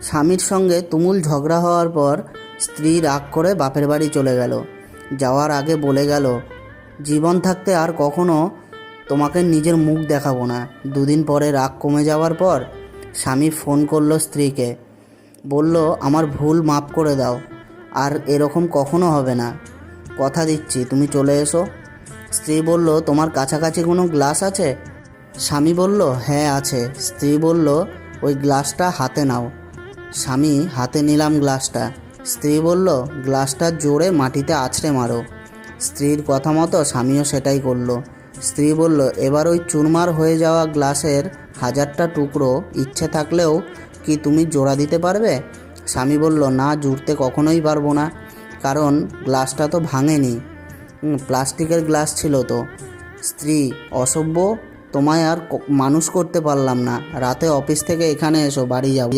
স্বামীর সঙ্গে তুমুল ঝগড়া হওয়ার পর স্ত্রী রাগ করে বাপের বাড়ি চলে গেল। যাওয়ার আগে বলে গেল, জীবন থাকতে আর কখনো তোমাকে নিজের মুখ দেখাবো না। দুদিন পরে রাগ কমে যাওয়ার পর স্বামী ফোন করলো স্ত্রীকে, বলল, আমার ভুল মাফ করে দাও, আর এরকম কখনো হবে না, কথা দিচ্ছি তুমি চলে এসো। স্ত্রী বলল, তোমার কাছাকাছি কোনো গ্লাস আছে? স্বামী বলল, হ্যাঁ আছে। স্ত্রী বলল, ওই গ্লাসটা হাতে নাও। স্বামী হাতে নিলাম গ্লাসটা। স্ত্রী বলল, গ্লাসটা জোরে মাটিতে আছড়ে মারো। স্ত্রীর কথা মতো স্বামীও সেটাই করলো। স্ত্রী বলল, এবার ওই চুরমার হয়ে যাওয়া গ্লাসের 1000টা টুকরো ইচ্ছে থাকলেও কি তুমি জোড়া দিতে পারবে? স্বামী বলল, না, জুড়তে কখনোই পারবো না, কারণ গ্লাসটা তো ভাঙেনি, প্লাস্টিকের গ্লাস ছিল তো। স্ত্রী, অসভ্য, তোমায় আর মানুষ করতে পারলাম না, রাতে অফিস থেকে এখানে এসো, বাড়ি যাও।